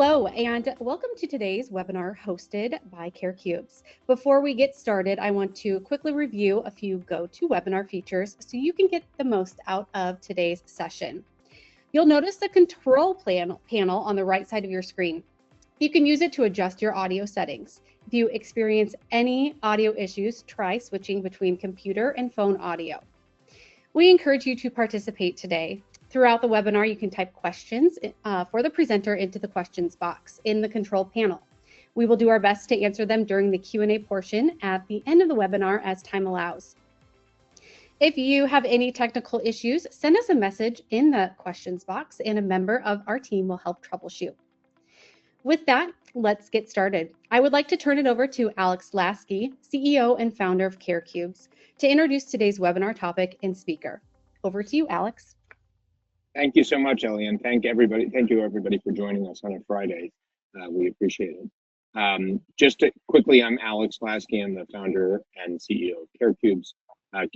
Hello, and welcome to today's webinar hosted by Carecubes. Before we get started, I want to quickly review a few GoToWebinar features so you can get the most out of today's session. You'll notice the control panel on the right side of your screen. You can use it to adjust your audio settings. If you experience any audio issues, try switching between computer and phone audio. We encourage you to participate today. Throughout the webinar, you can type questions for the presenter into the questions box in the control panel. We will do our best to answer them during the Q&A portion at the end of the webinar as time allows. If you have any technical issues, send us a message in the questions box and a member of our team will help troubleshoot. With that, let's get started. I would like to turn it over to Alex Lasky, CEO and founder of Carecubes, to introduce today's webinar topic and speaker. Over to you, Alex. Thank you so much, Ellie, and thank you everybody for joining us on a Friday. We appreciate it. Quickly, I'm Alex Lasky. I'm the founder and CEO of Carecubes.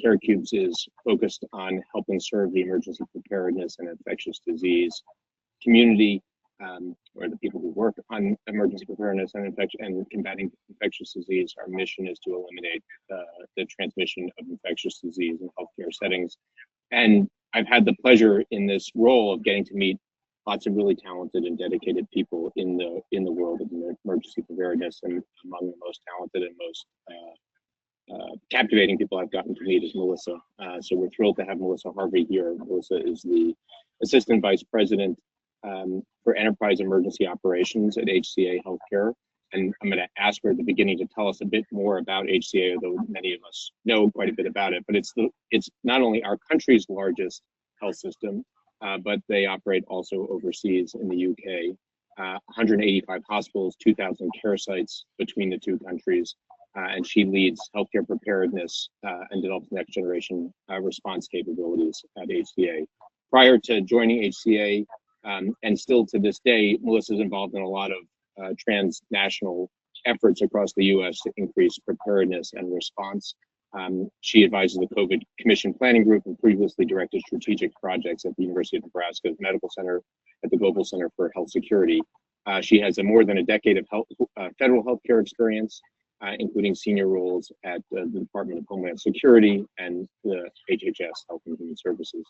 Carecubes is focused on helping serve the emergency preparedness and infectious disease community, or the people who work on emergency preparedness and combating infectious disease. Our mission is to eliminate the transmission of infectious disease in healthcare settings. And I've had the pleasure in this role of getting to meet lots of really talented and dedicated people in the world of emergency preparedness, and among the most talented and most captivating people I've gotten to meet is Melissa. So we're thrilled to have Melissa Harvey here. Melissa is the Assistant Vice President for Enterprise Emergency Operations at HCA Healthcare. And I'm going to ask her at the beginning to tell us a bit more about HCA, although many of us know quite a bit about it. But it's not only our country's largest health system, but they operate also overseas in the UK. 185 hospitals, 2,000 care sites between the two countries. And she leads healthcare preparedness and develops next generation response capabilities at HCA. Prior to joining HCA, and still to this day, Melissa's involved in a lot of transnational efforts across the U.S. to increase preparedness and response. She advises the COVID Commission Planning Group and previously directed strategic projects at the University of Nebraska's Medical Center at the Global Center for Health Security. She has more than a decade of federal healthcare experience, including senior roles at the Department of Homeland Security and the HHS, Health and Human Services,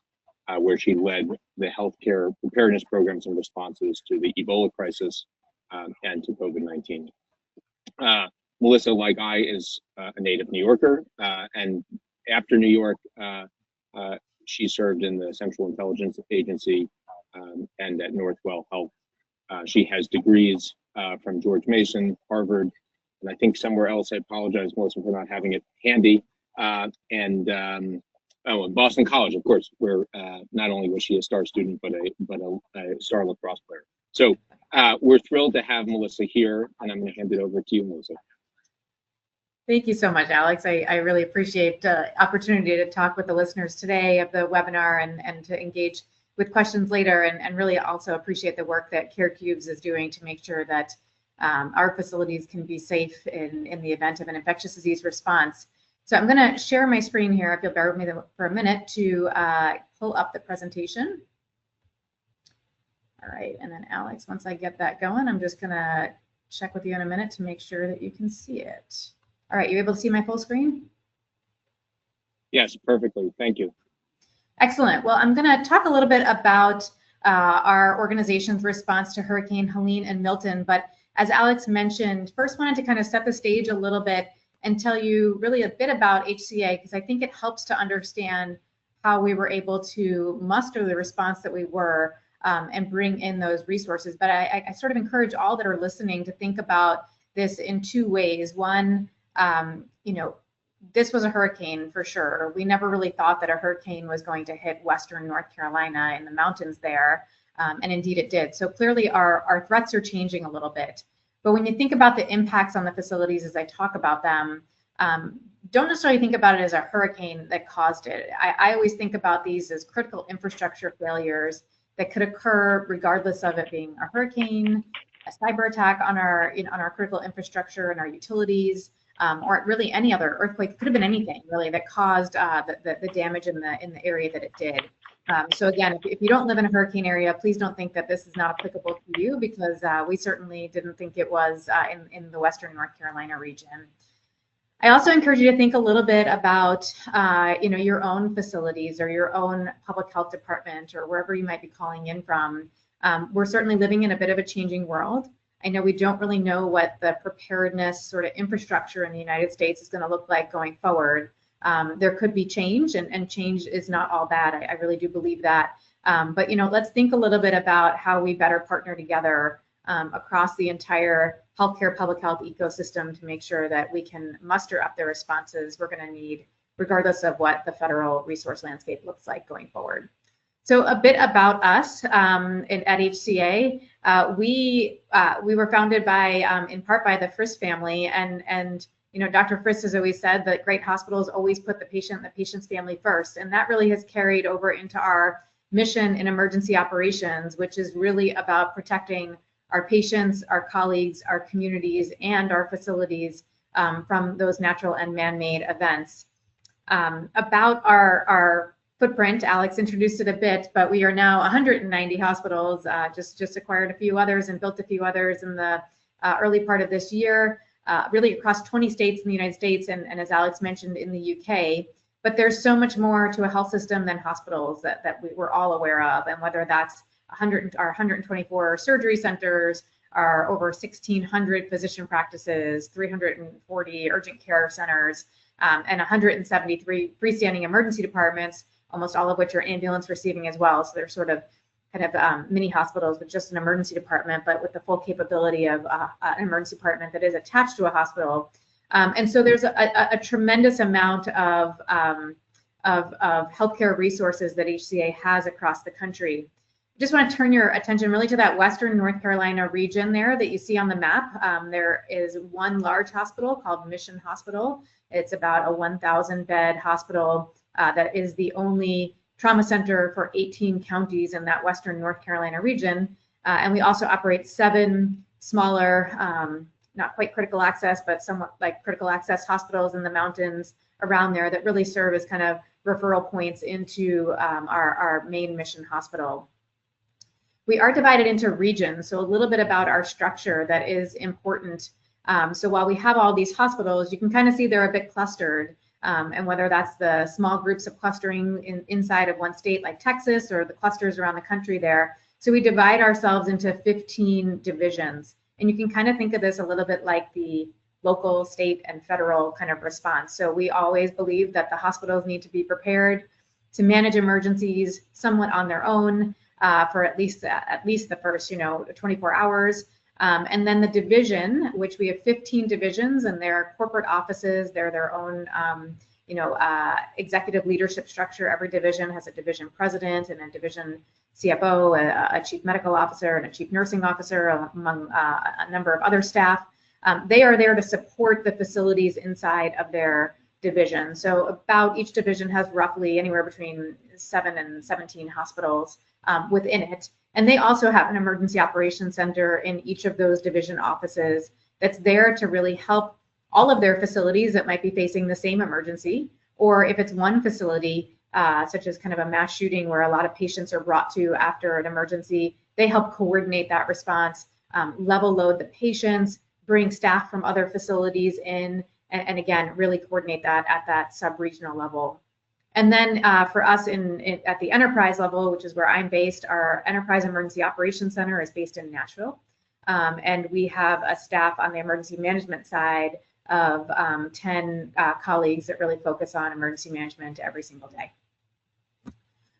where she led the healthcare preparedness programs and responses to the Ebola crisis and to COVID-19. Melissa, like I, is a native New Yorker, and after New York, she served in the Central Intelligence Agency and at Northwell Health. She has degrees from George Mason, Harvard, and I think somewhere else. I apologize, Melissa, for not having it handy. And Boston College, of course, where not only was she a star student, but a star lacrosse player. So we're thrilled to have Melissa here, and I'm going to hand it over to you, Melissa. Thank you so much, Alex. I really appreciate the opportunity to talk with the listeners today of the webinar and to engage with questions later, and really also appreciate the work that Carecubes is doing to make sure that our facilities can be safe in the event of an infectious disease response. So I'm going to share my screen here, if you'll bear with me for a minute, to pull up the presentation. All right, and then Alex, once I get that going, I'm just going to check with you in a minute to make sure that you can see it. All right, you able to see my full screen? Yes, perfectly. Thank you. Excellent. Well, I'm going to talk a little bit about our organization's response to Hurricane Helene and Milton. But as Alex mentioned, first wanted to kind of set the stage a little bit and tell you really a bit about HCA, because I think it helps to understand how we were able to muster the response that we were and bring in those resources. But I sort of encourage all that are listening to think about this in two ways. One, this was a hurricane for sure. We never really thought that a hurricane was going to hit Western North Carolina in the mountains there, and indeed it did. So clearly our threats are changing a little bit. But when you think about the impacts on the facilities as I talk about them, don't necessarily think about it as a hurricane that caused it. I always think about these as critical infrastructure failures that could occur regardless of it being a hurricane, a cyber attack on our critical infrastructure and our utilities, or really any other earthquake. Could have been anything really that caused the damage in the area that it did. So again, if you don't live in a hurricane area, please don't think that this is not applicable to you, because we certainly didn't think it was in the Western North Carolina region. I also encourage you to think a little bit about your own facilities or your own public health department or wherever you might be calling in from. We're certainly living in a bit of a changing world. I know we don't really know what the preparedness sort of infrastructure in the United States is going to look like going forward. There could be change, and change is not all bad. I really do believe that. But let's think a little bit about how we better partner together across the entire healthcare public health ecosystem to make sure that we can muster up the responses we're going to need, regardless of what the federal resource landscape looks like going forward. So a bit about us at HCA. We were founded by, in part by the Frist family, and Dr. Frist has always said that great hospitals always put the patient and the patient's family first, and that really has carried over into our mission in emergency operations, which is really about protecting our patients, our colleagues, our communities, and our facilities from those natural and man-made events. About our footprint, Alex introduced it a bit, but we are now 190 hospitals, just acquired a few others and built a few others in the early part of this year, really across 20 states in the United States and as Alex mentioned, in the UK. But there's so much more to a health system than hospitals that we're all aware of, and whether that's our 124 surgery centers, our over 1,600 physician practices, 340 urgent care centers, and 173 freestanding emergency departments, almost all of which are ambulance receiving as well. So they're sort of mini hospitals with just an emergency department, but with the full capability of an emergency department that is attached to a hospital. And so there's a tremendous amount of healthcare resources that HCA has across the country. Just want to turn your attention really to that Western North Carolina region there that you see on the map. There is one large hospital called Mission Hospital. It's about a 1,000 bed hospital that is the only trauma center for 18 counties in that Western North Carolina region. And we also operate 7 smaller, not quite critical access, but somewhat like critical access hospitals in the mountains around there that really serve as kind of referral points into our main Mission Hospital. We are divided into regions, so a little bit about our structure that is important. So while we have all these hospitals, you can kind of see they're a bit clustered, and whether that's the small groups of clustering inside of one state like Texas, or the clusters around the country there. So we divide ourselves into 15 divisions, and you can kind of think of this a little bit like the local, state, and federal kind of response. So we always believe that the hospitals need to be prepared to manage emergencies somewhat on their own, for at least the first 24 hours, and then the division, which we have 15 divisions, and they're corporate offices. They're their own executive leadership structure. Every division has a division president and a division CFO, a chief medical officer, and a chief nursing officer, among a number of other staff. They are there to support the facilities inside of their division. So about each division has roughly anywhere between 7 and 17 hospitals within it. And they also have an emergency operations center in each of those division offices that's there to really help all of their facilities that might be facing the same emergency, or if it's one facility, such as kind of a mass shooting where a lot of patients are brought to after an emergency, they help coordinate that response, level load the patients, bring staff from other facilities in, and again, really coordinate that at that sub-regional level. And then for us at the enterprise level, which is where I'm based, our Enterprise Emergency Operations Center is based in Nashville. And we have a staff on the emergency management side of 10 colleagues that really focus on emergency management every single day.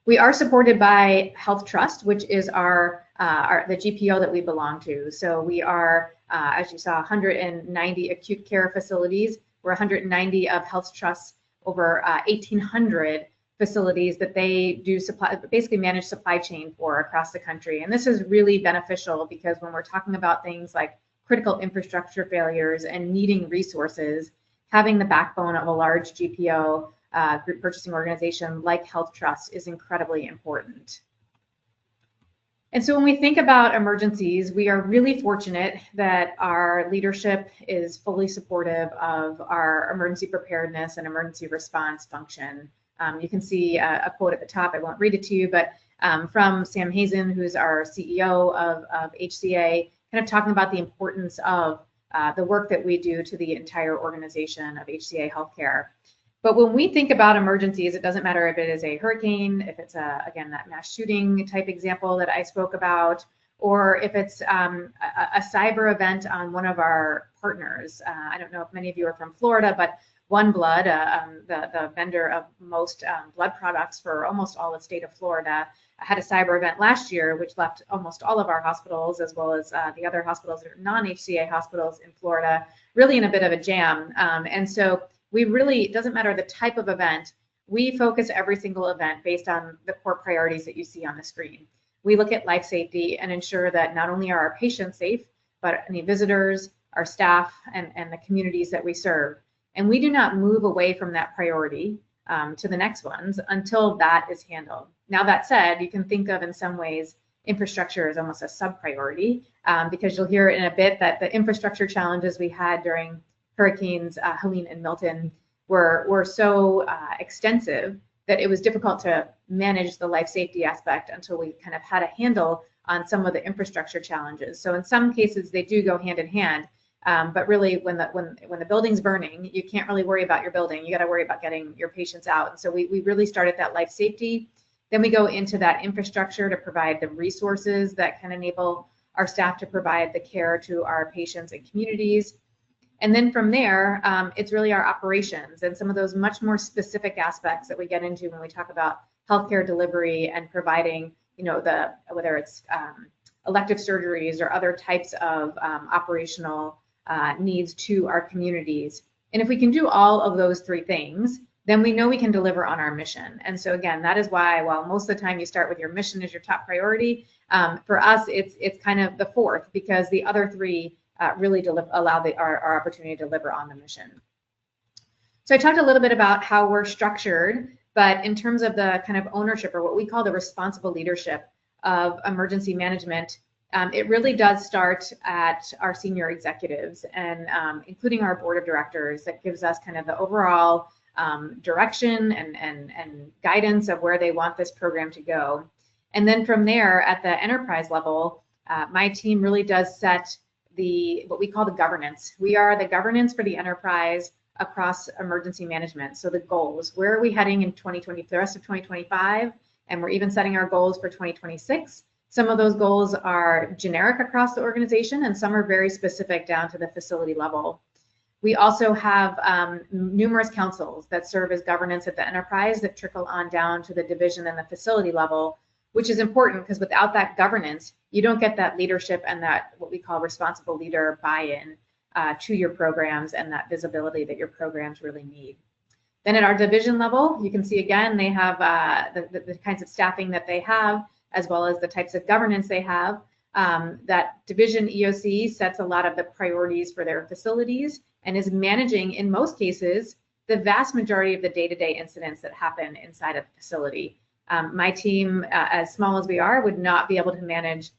We are supported by Health Trust, which is the GPO that we belong to. So we are, as you saw, 190 acute care facilities. We're 190 of Health Trust's over 1,800 facilities that they do basically manage supply chain for across the country. And this is really beneficial because when we're talking about things like critical infrastructure failures and needing resources, having the backbone of a large GPO, group purchasing organization like Health Trust, is incredibly important. And so when we think about emergencies, we are really fortunate that our leadership is fully supportive of our emergency preparedness and emergency response function. You can see a quote at the top. I won't read it to you, but from Sam Hazen, who's our CEO of HCA, kind of talking about the importance of the work that we do to the entire organization of HCA Healthcare. But when we think about emergencies, it doesn't matter if it is a hurricane, if it's again, that mass shooting type example that I spoke about, or if it's a cyber event on one of our partners. I don't know if many of you are from Florida, but OneBlood, the vendor of most blood products for almost all the state of Florida, had a cyber event last year, which left almost all of our hospitals, as well as the other hospitals that are non-HCA hospitals in Florida, really in a bit of a jam. And so we really, it doesn't matter the type of event, we focus every single event based on the core priorities that you see on the screen. We look at life safety and ensure that not only are our patients safe, but any visitors, our staff, and the communities that we serve. And we do not move away from that priority to the next ones until that is handled. Now, that said, you can think of in some ways infrastructure as almost a sub-priority because you'll hear in a bit that the infrastructure challenges we had during Hurricanes Helene and Milton were so extensive that it was difficult to manage the life safety aspect until we kind of had a handle on some of the infrastructure challenges. So in some cases, they do go hand in hand. But really, when the building's burning, you can't really worry about your building. You got to worry about getting your patients out. And so we really start at that life safety. Then we go into that infrastructure to provide the resources that can enable our staff to provide the care to our patients and communities. And then from there, it's really our operations and some of those much more specific aspects that we get into when we talk about healthcare delivery and providing, whether it's elective surgeries or other types of operational needs to our communities. And if we can do all of those three things, then we know we can deliver on our mission. And so again, that is why, while most of the time you start with your mission as your top priority, for us, it's kind of the fourth, because the other three really allow our opportunity to deliver on the mission. So I talked a little bit about how we're structured, but in terms of the kind of ownership, or what we call the responsible leadership of emergency management, it really does start at our senior executives and including our board of directors. That gives us kind of the overall direction and guidance of where they want this program to go. And then from there, at the enterprise level, my team really does set what we call the governance. We are the governance for the enterprise across emergency management. So the goals, where are we heading in 2020, the rest of 2025, and we're even setting our goals for 2026. Some of those goals are generic across the organization, and some are very specific down to the facility level. We also have numerous councils that serve as governance at the enterprise that trickle on down to the division and the facility level, which is important because without that governance, you don't get that leadership and that what we call responsible leader buy-in to your programs and that visibility that your programs really need. Then at our division level, you can see again, they have the kinds of staffing that they have, as well as the types of governance they have. That division EOC sets a lot of the priorities for their facilities and is managing, in most cases, the vast majority of the day-to-day incidents that happen inside a facility. My team, as small as we are, would not be able to manage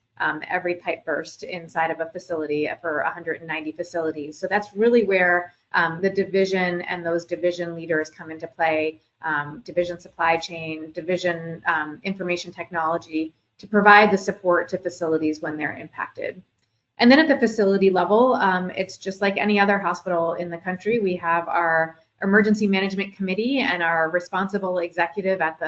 every pipe burst inside of a facility for 190 facilities. So that's really where the division and those division leaders come into play, division supply chain, division information technology, to provide the support to facilities when they're impacted. And then at the facility level, it's just like any other hospital in the country. We have our emergency management committee and our responsible executive at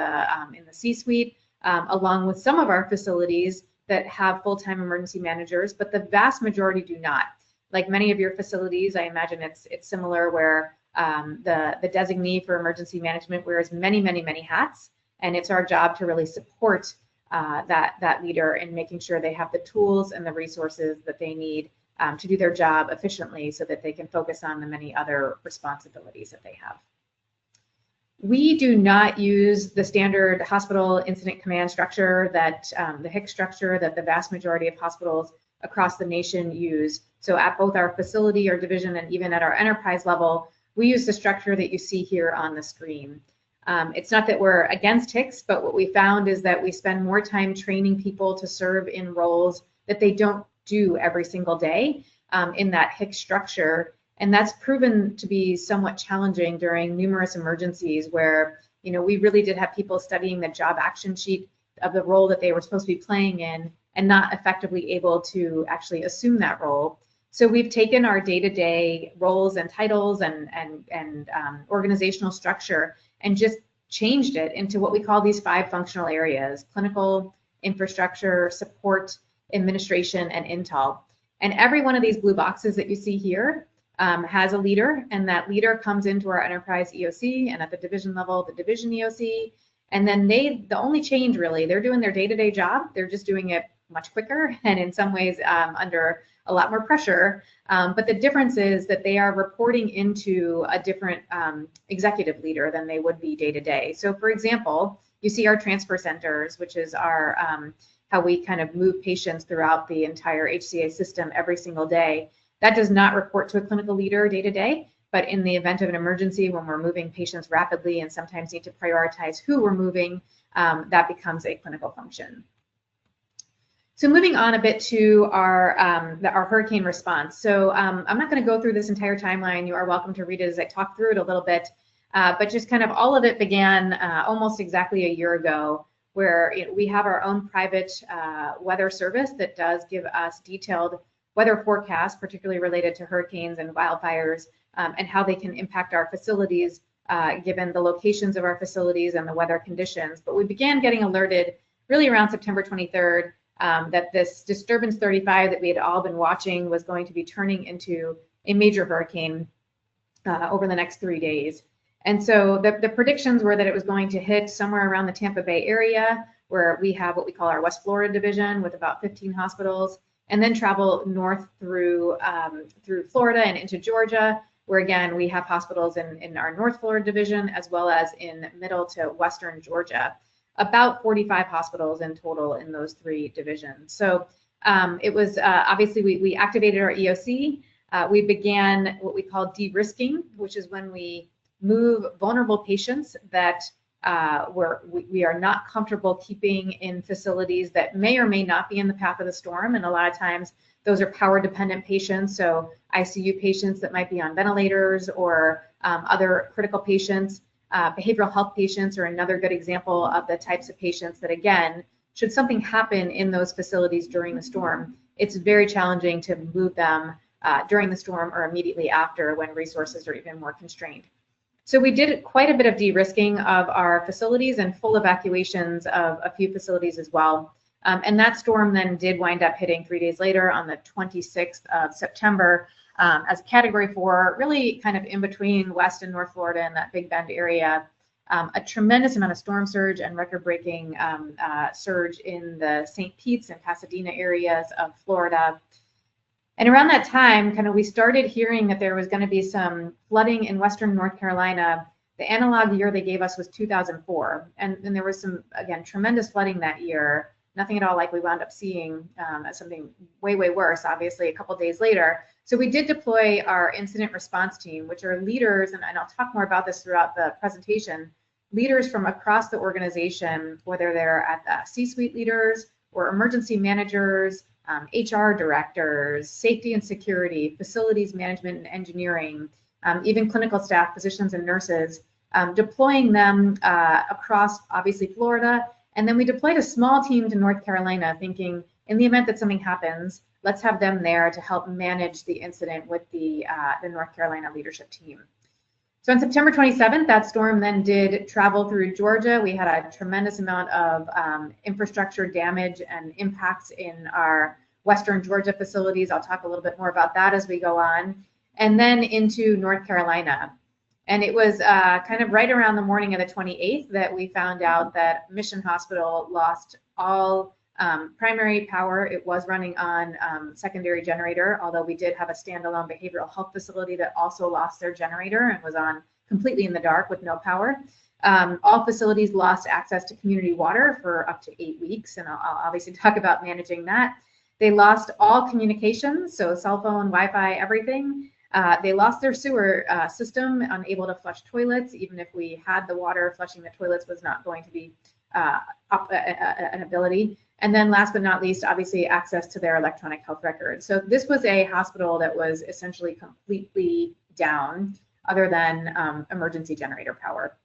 in the C-suite, along with some of our facilities that have full-time emergency managers, but the vast majority do not. Like many of your facilities, I imagine it's similar, where the designee for emergency management wears many, many, many hats, and it's our job to really support that leader in making sure they have the tools and the resources that they need to do their job efficiently so that they can focus on the many other responsibilities that they have. We do not use the standard hospital incident command structure that the HIC structure that the vast majority of hospitals across the nation use. So at both our facility, our division, and even at our enterprise level, we use the structure that you see here on the screen. It's not that we're against HICS, but what we found is that we spend more time training people to serve in roles that they don't do every single day in that HICS structure. And that's proven to be somewhat challenging during numerous emergencies where, you know, we really did have people studying the job action sheet of the role that they were supposed to be playing in and not effectively able to actually assume that role. So we've taken our day-to-day roles and titles and organizational structure and just changed it into what we call these 5 functional areas: clinical, infrastructure, support, administration, and intel. And every one of these blue boxes that you see here has a leader, and that leader comes into our enterprise EOC, and at the division level, the division EOC. And then the only change really, they're doing their day-to-day job, they're just doing it much quicker and in some ways under a lot more pressure. But the difference is that they are reporting into a different executive leader than they would be day-to-day. So for example, you see our transfer centers, which is our how we kind of move patients throughout the entire HCA system every single day. That does not report to a clinical leader day-to-day, but in the event of an emergency, when we're moving patients rapidly and sometimes need to prioritize who we're moving, that becomes a clinical function. So moving on a bit to our hurricane response. So I'm not going to go through this entire timeline. You are welcome to read it as I talk through it a little bit, but just kind of all of it began almost exactly a year ago, where we have our own private weather service that does give us detailed weather forecasts, particularly related to hurricanes and wildfires, and how they can impact our facilities given the locations of our facilities and the weather conditions. But we began getting alerted really around September 23rd that this disturbance 35 that we had all been watching was going to be turning into a major hurricane over the next 3 days. And so the predictions were that it was going to hit somewhere around the Tampa Bay area, where we have what we call our West Florida division with about 15 hospitals, and then travel north through Florida and into Georgia, where again we have hospitals in our North Florida division as well as in middle to western Georgia. About 45 hospitals in total in those 3 divisions. So it was obviously we activated our EOC. We began what we call de-risking, which is when we move vulnerable patients that we are not comfortable keeping in facilities that may or may not be in the path of the storm. And a lot of times those are power dependent patients. So ICU patients that might be on ventilators or other critical patients. Behavioral health patients are another good example of the types of patients that, again, should something happen in those facilities during the storm, it's very challenging to move them during the storm or immediately after when resources are even more constrained. So we did quite a bit of de-risking of our facilities and full evacuations of a few facilities as well. And that storm then did wind up hitting 3 days later on the 26th of September as Category 4, really kind of in between West and North Florida and that Big Bend area. A tremendous amount of storm surge and record-breaking surge in the St. Pete's and Pasadena areas of Florida. And around that time, kind of we started hearing that there was going to be some flooding in Western North Carolina. The analog year they gave us was 2004. And there was some, again, tremendous flooding that year. Nothing at all like we wound up seeing something way, way worse, obviously, a couple days later. So we did deploy our incident response team, which are leaders, and I'll talk more about this throughout the presentation, leaders from across the organization, whether they're at the C-suite leaders or emergency managers, HR directors, safety and security, facilities management and engineering, even clinical staff, physicians and nurses, deploying them across, obviously, Florida. And then we deployed a small team to North Carolina, thinking in the event that something happens, let's have them there to help manage the incident with the North Carolina leadership team. So on September 27th, that storm then did travel through Georgia. We had a tremendous amount of infrastructure damage and impacts in our Western Georgia facilities. I'll talk a little bit more about that as we go on. And then into North Carolina. And it was kind of right around the morning of the 28th that we found out that Mission Hospital lost all primary power. It was running on secondary generator, although we did have a standalone behavioral health facility that also lost their generator and was on completely in the dark with no power. All facilities lost access to community water for up to 8 weeks, and I'll obviously talk about managing that. They lost all communications, so cell phone, Wi-Fi, everything. They lost their sewer system, unable to flush toilets. Even if we had the water, flushing the toilets was not going to be an ability. And then last but not least, obviously access to their electronic health records. So this was a hospital that was essentially completely down, other than emergency generator power.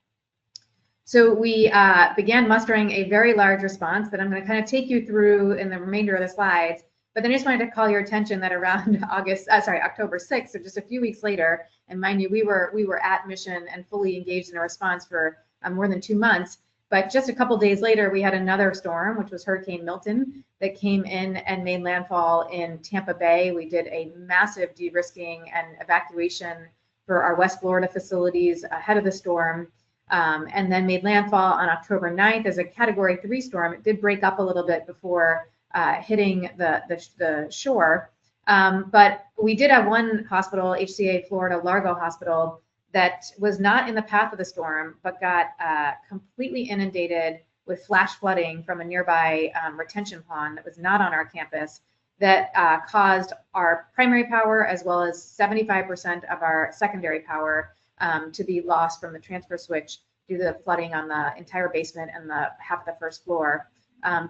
So we began mustering a very large response that I'm going to kind of take you through in the remainder of the slides. But then I just wanted to call your attention that around October 6th, so just a few weeks later, and mind you, we were at mission and fully engaged in a response for more than 2 months. But just a couple days later, we had another storm, which was Hurricane Milton, that came in and made landfall in Tampa Bay. We did a massive de-risking and evacuation for our West Florida facilities ahead of the storm, and then made landfall on October 9th as a Category 3 storm. It did break up a little bit before hitting the shore. But we did have one hospital, HCA Florida Largo Hospital, that was not in the path of the storm, but got completely inundated with flash flooding from a nearby retention pond that was not on our campus, that caused our primary power as well as 75% of our secondary power to be lost from the transfer switch due to the flooding on the entire basement and the half of the first floor,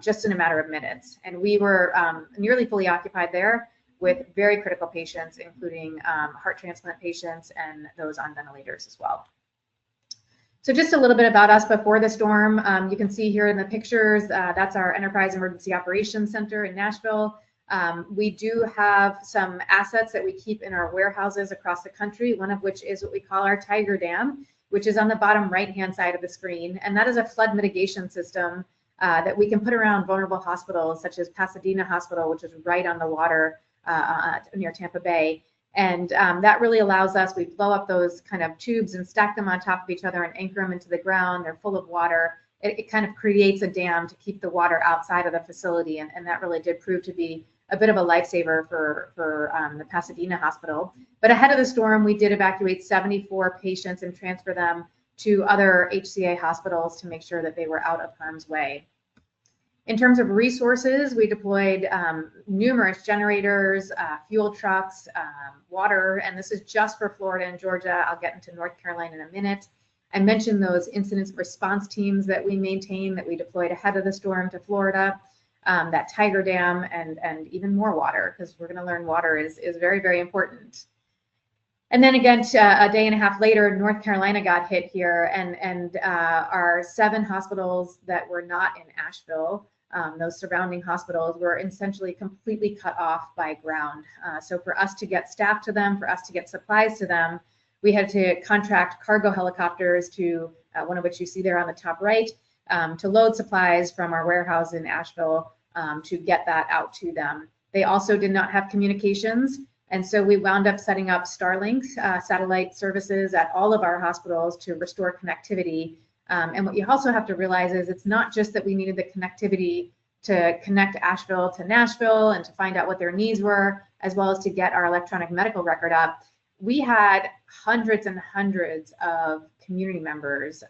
just in a matter of minutes. And we were nearly fully occupied there with very critical patients, including heart transplant patients and those on ventilators as well. So just a little bit about us before the storm. You can see here in the pictures, that's our Enterprise Emergency Operations Center in Nashville. We do have some assets that we keep in our warehouses across the country, one of which is what we call our Tiger Dam, which is on the bottom right-hand side of the screen. And that is a flood mitigation system that we can put around vulnerable hospitals, such as Pasadena Hospital, which is right on the water near Tampa Bay. And that really allows us, we blow up those kind of tubes and stack them on top of each other and anchor them into the ground. They're full of water. It kind of creates a dam to keep the water outside of the facility. And that really did prove to be a bit of a lifesaver for the Pasadena Hospital. But ahead of the storm, we did evacuate 74 patients and transfer them to other HCA hospitals to make sure that they were out of harm's way. In terms of resources, we deployed numerous generators, fuel trucks, water, and this is just for Florida and Georgia. I'll get into North Carolina in a minute. I mentioned those incident response teams that we maintain, that we deployed ahead of the storm to Florida, that Tiger Dam, and even more water, because we're going to learn water is very, very important. And then again, a day and a half later, North Carolina got hit here, and our 7 hospitals that were not in Asheville, those surrounding hospitals, were essentially completely cut off by ground. So for us to get staff to them, for us to get supplies to them, we had to contract cargo helicopters, to one of which you see there on the top right, to load supplies from our warehouse in Asheville to get that out to them. They also did not have communications, and so we wound up setting up Starlink satellite services at all of our hospitals to restore connectivity. And what you also have to realize is it's not just that we needed the connectivity to connect Asheville to Nashville and to find out what their needs were, as well as to get our electronic medical record up. We had hundreds and hundreds of community members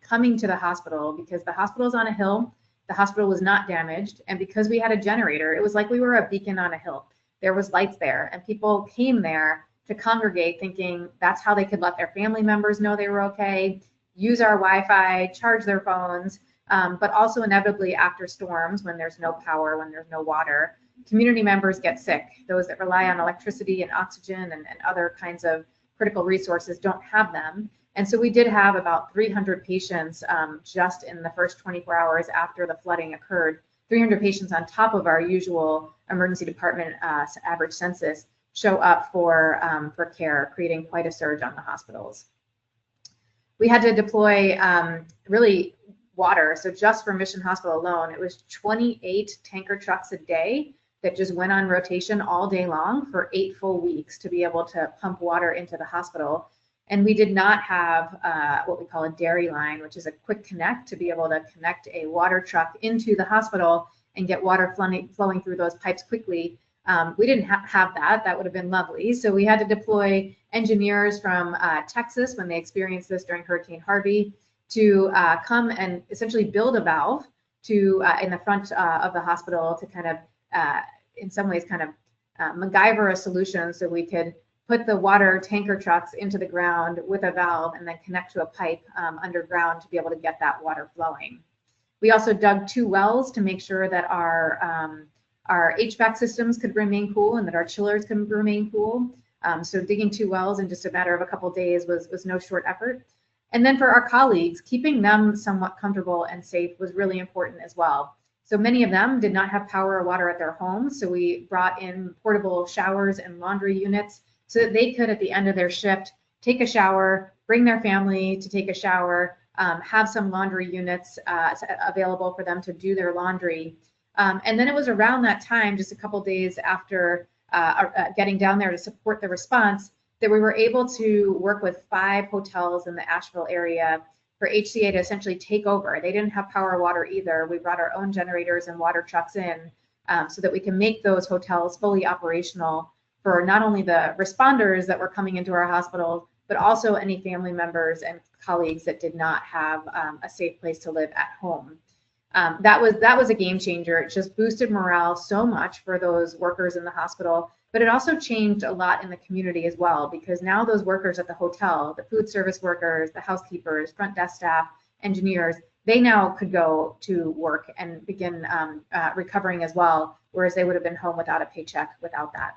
coming to the hospital because the hospital is on a hill. The hospital was not damaged, and because we had a generator, it was like we were a beacon on a hill. There was lights there, and people came there to congregate thinking that's how they could let their family members know they were okay, use our Wi-Fi, charge their phones, but also inevitably after storms, when there's no power, when there's no water, community members get sick. Those that rely on electricity and oxygen and other kinds of critical resources don't have them. And so we did have about 300 patients just in the first 24 hours after the flooding occurred, 300 patients on top of our usual emergency department average census show up for care, creating quite a surge on the hospitals. We had to deploy really water. So just for Mission Hospital alone, it was 28 tanker trucks a day that just went on rotation all day long for 8 full weeks to be able to pump water into the hospital. And we did not have what we call a dairy line, which is a quick connect to be able to connect a water truck into the hospital and get water flowing through those pipes quickly. We didn't have that. That would have been lovely. So we had to deploy engineers from Texas, when they experienced this during Hurricane Harvey, to come and essentially build a valve to in the front of the hospital to kind of, in some ways, kind of MacGyver a solution so we could put the water tanker trucks into the ground with a valve and then connect to a pipe underground to be able to get that water flowing. We also dug 2 wells to make sure that our HVAC systems could remain cool and that our chillers could remain cool. So digging 2 wells in just a matter of a couple of days was no short effort. And then for our colleagues, keeping them somewhat comfortable and safe was really important as well. So many of them did not have power or water at their homes, so we brought in portable showers and laundry units so that they could, at the end of their shift, take a shower, bring their family to take a shower, have some laundry units available for them to do their laundry. And then it was around that time, just a couple days after getting down there to support the response, that we were able to work with 5 hotels in the Asheville area for HCA to essentially take over. They didn't have power or water either. We brought our own generators and water trucks in so that we can make those hotels fully operational for not only the responders that were coming into our hospital, but also any family members and colleagues that did not have a safe place to live at home. That was a game changer. It just boosted morale so much for those workers in the hospital, but it also changed a lot in the community as well, because now those workers at the hotel, the food service workers, the housekeepers, front desk staff, engineers, they now could go to work and begin recovering as well, whereas they would have been home without a paycheck without that.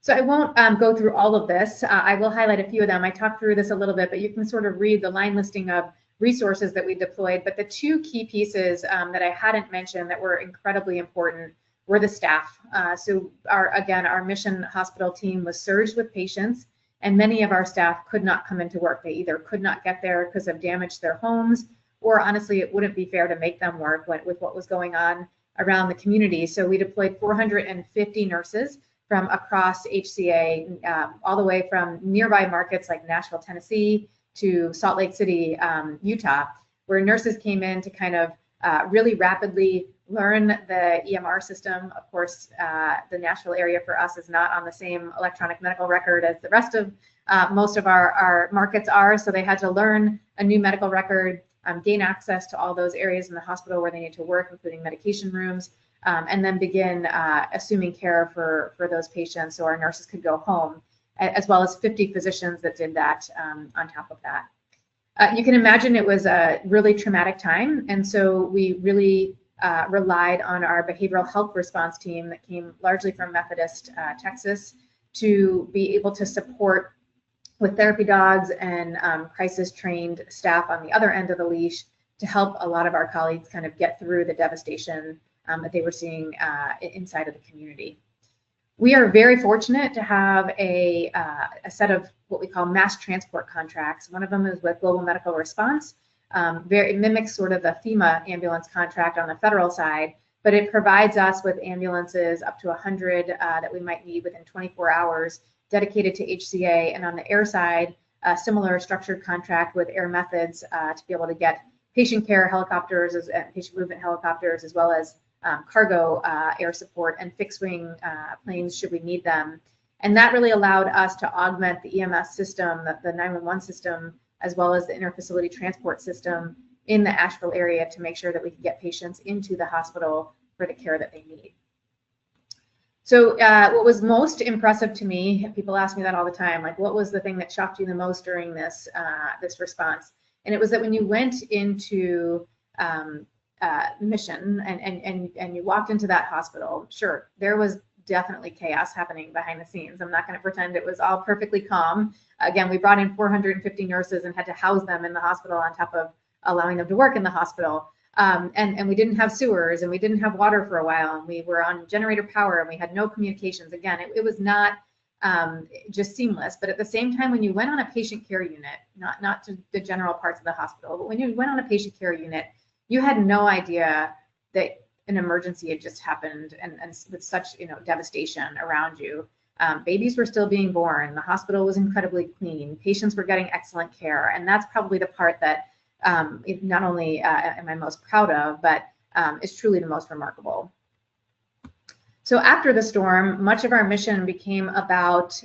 So I won't go through all of this. I will highlight a few of them. I talked through this a little bit, but you can sort of read the line listing of resources that we deployed. But the 2 key pieces that I hadn't mentioned that were incredibly important were the staff. So our mission hospital team was surged with patients, and many of our staff could not come into work. They either could not get there because of damage to their homes, or honestly, it wouldn't be fair to make them work with what was going on around the community. So we deployed 450 nurses from across HCA, all the way from nearby markets like Nashville, Tennessee, to Salt Lake City, Utah, where nurses came in to kind of really rapidly learn the EMR system. Of course, the Nashville area for us is not on the same electronic medical record as the rest of most of our markets are, so they had to learn a new medical record, gain access to all those areas in the hospital where they need to work, including medication rooms, and then begin assuming care for those patients so our nurses could go home, as well as 50 physicians that did that on top of that. You can imagine it was a really traumatic time, and so we really relied on our behavioral health response team that came largely from Methodist, Texas, to be able to support with therapy dogs and crisis-trained staff on the other end of the leash to help a lot of our colleagues kind of get through the devastation that they were seeing inside of the community. We are very fortunate to have a set of what we call mass transport contracts. One of them is with Global Medical Response. It mimics sort of the FEMA ambulance contract on the federal side, but it provides us with ambulances up to 100 that we might need within 24 hours dedicated to HCA. And on the air side, a similar structured contract with Air Methods to be able to get patient care helicopters and patient movement helicopters, as well as cargo air support and fixed wing planes should we need them. And that really allowed us to augment the EMS system, the 911 system, as well as the interfacility transport system in the Asheville area to make sure that we could get patients into the hospital for the care that they need. So what was most impressive to me, people ask me that all the time, like what was the thing that shocked you the most during this this response? And it was that when you went into mission and you walked into that hospital, sure, there was definitely chaos happening behind the scenes. I'm not going to pretend it was all perfectly calm. Again, we brought in 450 nurses and had to house them in the hospital on top of allowing them to work in the hospital. And we didn't have sewers and we didn't have water for a while, and we were on generator power and we had no communications. Again, it was not just seamless, but at the same time, when you went on a patient care unit, not to the general parts of the hospital, but when you went on a patient care unit, you had no idea that an emergency had just happened and with such devastation around you. Babies were still being born. The hospital was incredibly clean. Patients were getting excellent care, and that's probably the part that not only am I most proud of, but is truly the most remarkable. So after the storm, much of our mission became about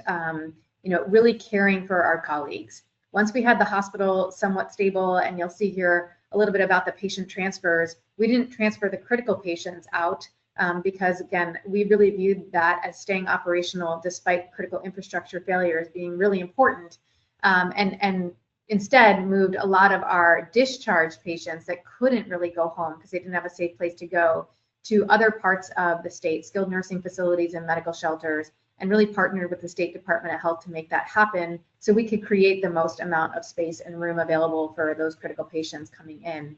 really caring for our colleagues. Once we had the hospital somewhat stable, and you'll see here a little bit about the patient transfers, we didn't transfer the critical patients out because again, we really viewed that as staying operational despite critical infrastructure failures being really important, and instead moved a lot of our discharged patients that couldn't really go home because they didn't have a safe place to go to other parts of the state, skilled nursing facilities and medical shelters, and really partnered with the State Department of Health to make that happen so we could create the most amount of space and room available for those critical patients coming in.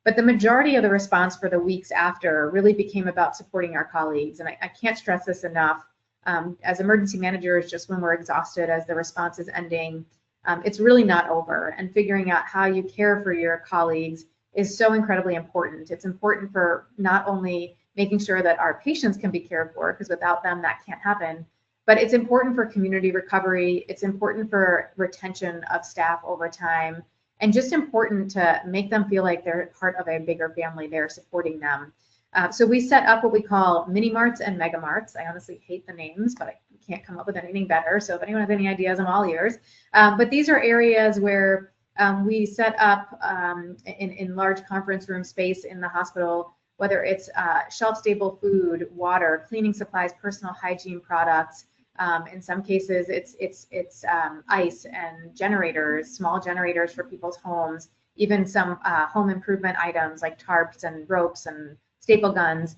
But the majority of the response for the weeks after really became about supporting our colleagues. And I can't stress this enough. As emergency managers, just when we're exhausted as the response is ending, it's really not over. And figuring out how you care for your colleagues is so incredibly important. It's important for not only making sure that our patients can be cared for, because without them that can't happen, but it's important for community recovery. It's important for retention of staff over time, and just important to make them feel like they're part of a bigger family there supporting them. So we set up what we call mini marts and mega marts. I honestly hate the names, but I can't come up with anything better. So if anyone has any ideas, I'm all ears. But these are areas where we set up in large conference room space in the hospital, whether it's shelf-stable food, water, cleaning supplies, personal hygiene products. In some cases, it's ice and generators, small generators for people's homes, even some home improvement items like tarps and ropes and staple guns,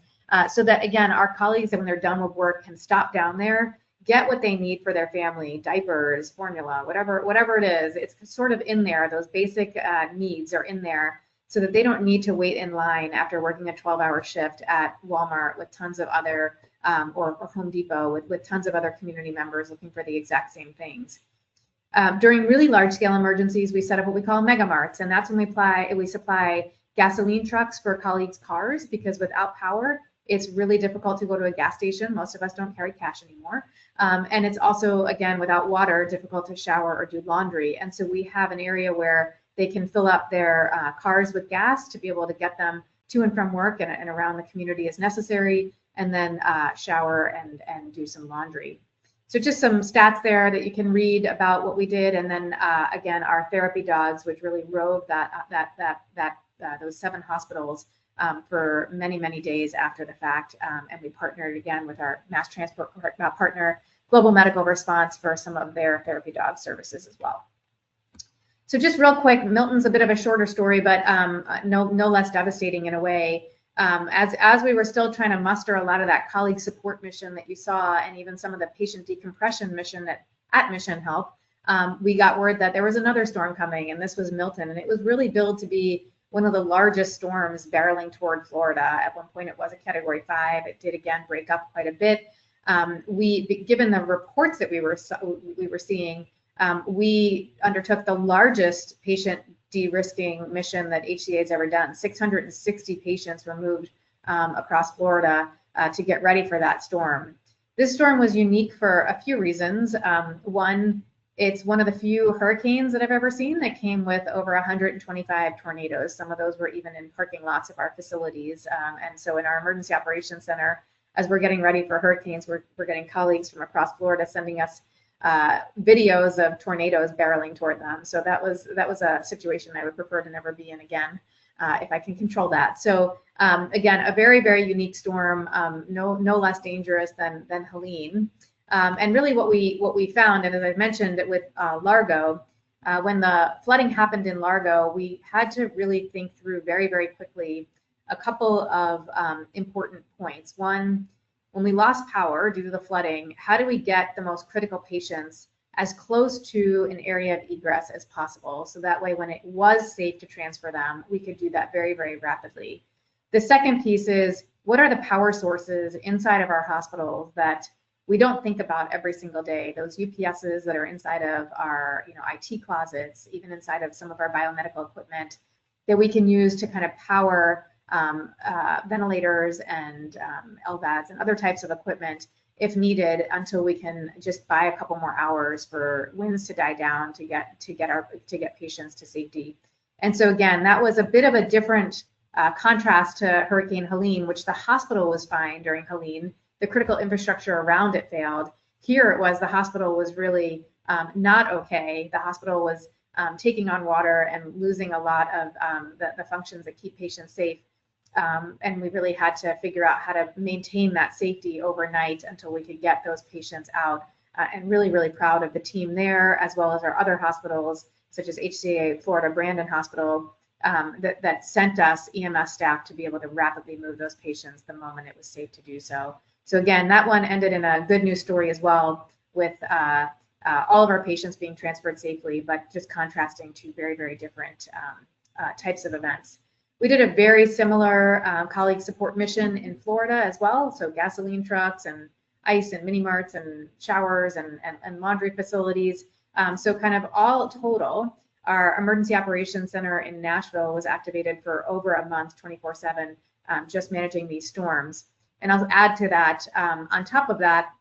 so that, again, our colleagues, when they're done with work, can stop down there, get what they need for their family, diapers, formula, whatever it is. It's sort of in there. Those basic needs are in there so that they don't need to wait in line after working a 12-hour shift at Walmart with tons of other, or Home Depot with tons of other community members looking for the exact same things. During really large-scale emergencies, we set up what we call mega marts, and that's when we supply gasoline trucks for colleagues' cars, because without power, it's really difficult to go to a gas station. Most of us don't carry cash anymore. And it's also, again, without water, difficult to shower or do laundry. And so we have an area where they can fill up their cars with gas to be able to get them to and from work and around the community as necessary, and then shower and do some laundry. So just some stats there that you can read about what we did. And then again, our therapy dogs, which really rove those 7 hospitals for many, many days after the fact. And we partnered again with our mass transport partner, Global Medical Response, for some of their therapy dog services as well. So just real quick, Milton's a bit of a shorter story, but no less devastating in a way. As we were still trying to muster a lot of that colleague support mission that you saw, and even some of the patient decompression mission at Mission Health, we got word that there was another storm coming, and this was Milton, and it was really billed to be one of the largest storms barreling toward Florida. At one point, it was a Category 5. It did again break up quite a bit. Given the reports that we were seeing, we undertook the largest patient de-risking mission that HCA has ever done. 660 patients were moved across Florida to get ready for that storm. This storm was unique for a few reasons. One, it's one of the few hurricanes that I've ever seen that came with over 125 tornadoes. Some of those were even in parking lots of our facilities. And so in our emergency operations center, as we're getting ready for hurricanes, we're getting colleagues from across Florida sending us videos of tornadoes barreling toward them. So that was a situation I would prefer to never be in again, if I can control that. So again, a very, very unique storm, no less dangerous than Helene. And really what we found, and as I mentioned with Largo, when the flooding happened in Largo, we had to really think through very, very quickly a couple of important points. One, when we lost power due to the flooding, how do we get the most critical patients as close to an area of egress as possible? So that way, when it was safe to transfer them, we could do that very, very rapidly. The second piece is, what are the power sources inside of our hospitals that we don't think about every single day? Those UPSs that are inside of our IT closets, even inside of some of our biomedical equipment that we can use to kind of power ventilators and LVADs and other types of equipment if needed, until we can just buy a couple more hours for winds to die down to get patients to safety. And so again, that was a bit of a different contrast to Hurricane Helene, which the hospital was fine during Helene. The critical infrastructure around it failed. Here it was the hospital was really not okay. The hospital was taking on water and losing a lot of the functions that keep patients safe. And we really had to figure out how to maintain that safety overnight until we could get those patients out. And really, really proud of the team there, as well as our other hospitals, such as HCA Florida Brandon Hospital, that sent us EMS staff to be able to rapidly move those patients the moment it was safe to do so. So again, that one ended in a good news story as well, with all of our patients being transferred safely, but just contrasting to very, very different types of events. We did a very similar colleague support mission in Florida as well, so gasoline trucks and ice and mini marts and showers and laundry facilities. So kind of all total, our emergency operations center in Nashville was activated for over a month, 24/7, just managing these storms. And I'll add to that, on top of that,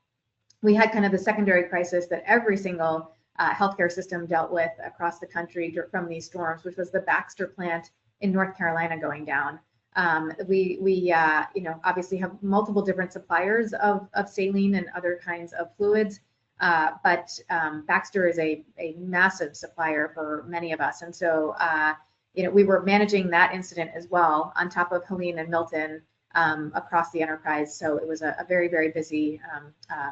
we had kind of the secondary crisis that every single healthcare system dealt with across the country from these storms, which was the Baxter plant in North Carolina going down. We obviously have multiple different suppliers of saline and other kinds of fluids, but Baxter is a massive supplier for many of us. And so, we were managing that incident as well on top of Helene and Milton across the enterprise. So it was a very, very busy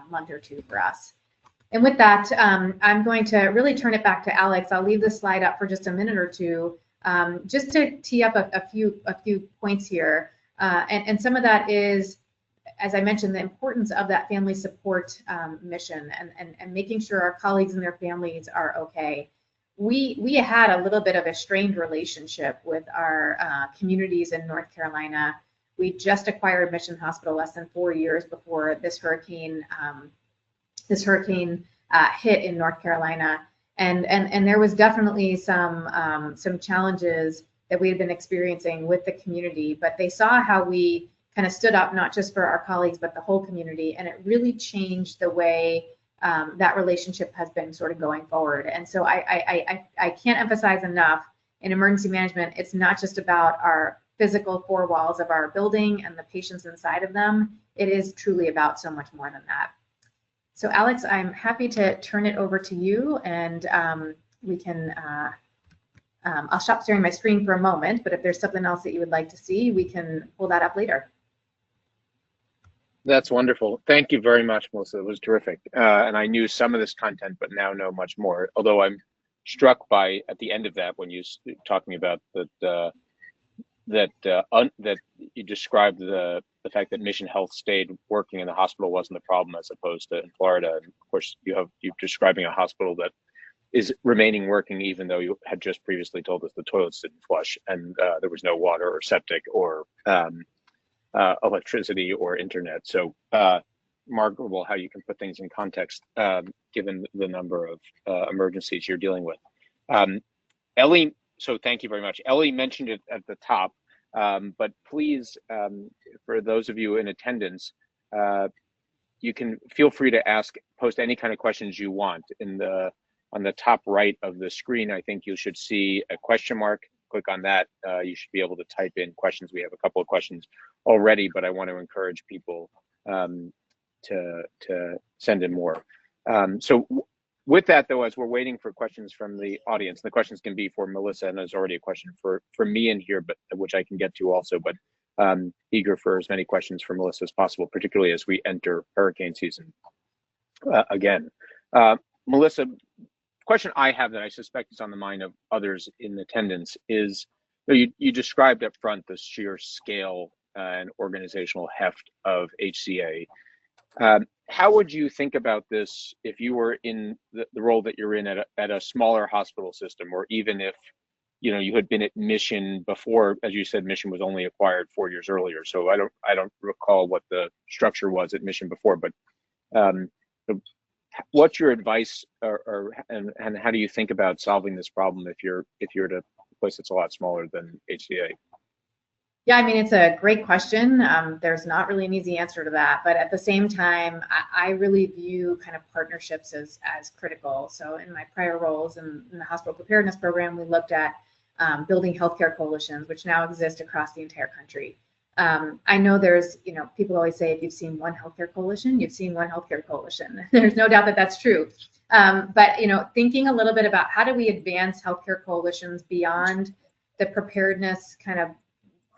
month or two for us. And with that, I'm going to really turn it back to Alex. I'll leave this slide up for just a minute or two, just to tee up a few points here. And some of that is, as I mentioned, the importance of that family support mission and making sure our colleagues and their families are okay. We had a little bit of a strained relationship with our communities in North Carolina. We just acquired Mission Hospital less than 4 years before this hurricane hit in North Carolina, and there was definitely some challenges that we had been experiencing with the community. But they saw how we kind of stood up, not just for our colleagues, but the whole community, and it really changed the way that relationship has been sort of going forward. And so I can't emphasize enough, in emergency management, it's not just about our physical four walls of our building and the patients inside of them. It is truly about so much more than that. So Alex, I'm happy to turn it over to you, and we can, I'll stop sharing my screen for a moment, but if there's something else that you would like to see, we can pull that up later. That's wonderful. Thank you very much, Melissa. It was terrific. And I knew some of this content, but now know much more. Although I'm struck by, at the end of that, when you talking about that you described the fact that Mission Health stayed working and the hospital wasn't the problem, as opposed to in Florida. And of course, you're describing a hospital that is remaining working, even though you had just previously told us the toilets didn't flush and there was no water or septic or electricity or internet. So remarkable how you can put things in context, given the number of emergencies you're dealing with. Ellie, so thank you very much. Ellie mentioned it at the top, but please, for those of you in attendance, you can feel free to post any kind of questions you want. On the top right of the screen, I think you should see a question mark. Click on that. You should be able to type in questions. We have a couple of questions already, but I want to encourage people to send in more. So with that, though, as we're waiting for questions from the audience, the questions can be for Melissa, and there's already a question for me in here, but which I can get to also. But eager for as many questions for Melissa as possible, particularly as we enter hurricane season again. Melissa, question I have that I suspect is on the mind of others in attendance is, you described up front the sheer scale and organizational heft of HCA. How would you think about this if you were in the role that you're in at a smaller hospital system, or even if you had been at Mission before? As you said, Mission was only acquired 4 years earlier, so I don't recall what the structure was at Mission before. But what's your advice, and how do you think about solving this problem if you're at a place that's a lot smaller than HCA? Yeah, I mean, it's a great question. There's not really an easy answer to that, but at the same time, I really view kind of partnerships as critical. So in my prior roles in the hospital preparedness program, we looked at building healthcare coalitions, which now exist across the entire country. I know there's, people always say, if you've seen one healthcare coalition, you've seen one healthcare coalition. There's no doubt that that's true. But, thinking a little bit about how do we advance healthcare coalitions beyond the preparedness kind of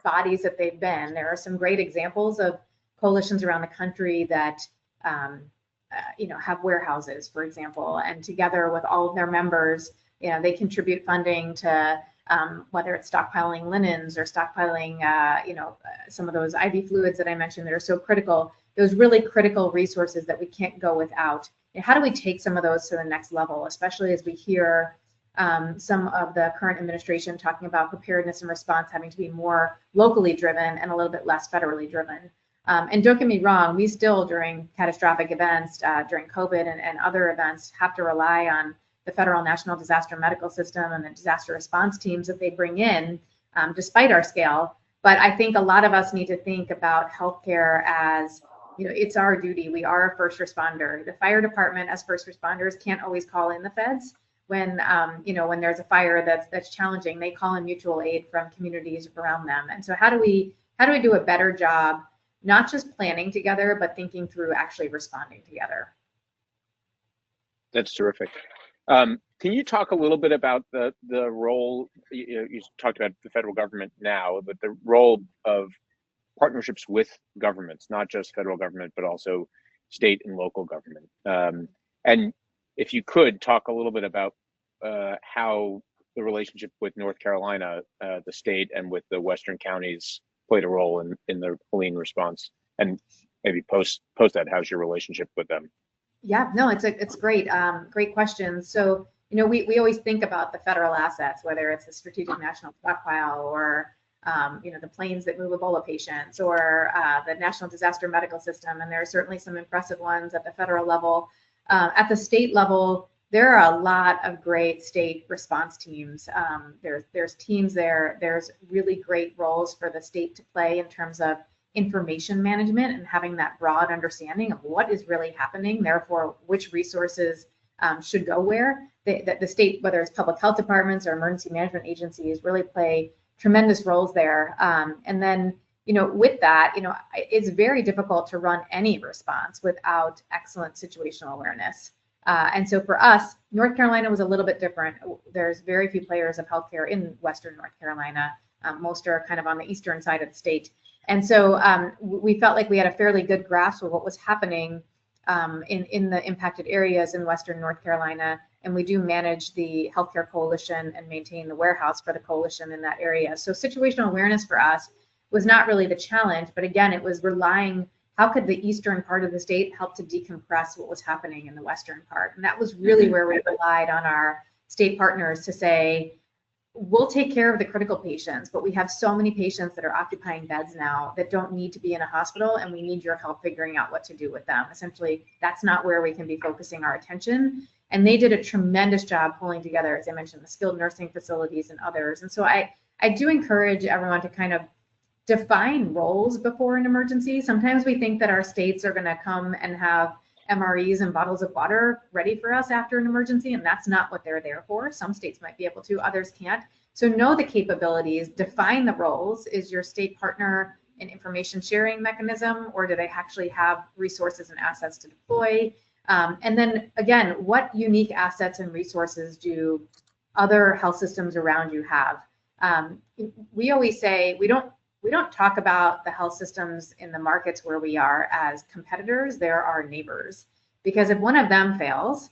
bodies that they've been. There are some great examples of coalitions around the country that have warehouses, for example, and together with all of their members, they contribute funding to whether it's stockpiling linens or stockpiling, some of those IV fluids that I mentioned that are so critical, those really critical resources that we can't go without. And how do we take some of those to the next level, especially as we hear some of the current administration talking about preparedness and response having to be more locally driven and a little bit less federally driven. And don't get me wrong, we still, during catastrophic events, during COVID and other events, have to rely on the federal national disaster medical system and the disaster response teams that they bring in, despite our scale. But I think a lot of us need to think about healthcare as, it's our duty. We are a first responder. The fire department, as first responders, can't always call in the feds. When there's a fire that's challenging, they call in mutual aid from communities around them. And so how do we do a better job, not just planning together, but thinking through actually responding together? That's terrific. Can you talk a little bit about the role, you talked about the federal government now, but the role of partnerships with governments, not just federal government, but also state and local government. And if you could talk a little bit about how the relationship with North Carolina, the state, and with the Western counties played a role in the Helene response, and maybe post that, how's your relationship with them? Yeah, no, it's great. Great question. So, we always think about the federal assets, whether it's the Strategic National Stockpile or, the planes that move Ebola patients or the National Disaster Medical System. And there are certainly some impressive ones at the federal level. At the state level, there are a lot of great state response teams. There's teams there. There's really great roles for the state to play in terms of information management and having that broad understanding of what is really happening, therefore which resources should go where. The state, whether it's public health departments or emergency management agencies, really play tremendous roles there. And then, with that, it's very difficult to run any response without excellent situational awareness. And so for us, North Carolina was a little bit different. There's very few players of healthcare in Western North Carolina. Most are kind of on the eastern side of the state. And so we felt like we had a fairly good grasp of what was happening in the impacted areas in Western North Carolina. And we do manage the healthcare coalition and maintain the warehouse for the coalition in that area. So situational awareness for us was not really the challenge, but again, it was relying, how could the eastern part of the state help to decompress what was happening in the western part? And that was really where we relied on our state partners to say, we'll take care of the critical patients, but we have so many patients that are occupying beds now that don't need to be in a hospital, and we need your help figuring out what to do with them. Essentially, that's not where we can be focusing our attention. And they did a tremendous job pulling together, as I mentioned, the skilled nursing facilities and others. And so I do encourage everyone to kind of define roles before an emergency. Sometimes we think that our states are going to come and have MREs and bottles of water ready for us after an emergency, and that's not what they're there for. Some states might be able to, others can't. So know the capabilities, define the roles. Is your state partner an information sharing mechanism, or do they actually have resources and assets to deploy? And then again, what unique assets and resources do other health systems around you have? We always say we don't talk about the health systems in the markets where we are as competitors. They're our neighbors, because if one of them fails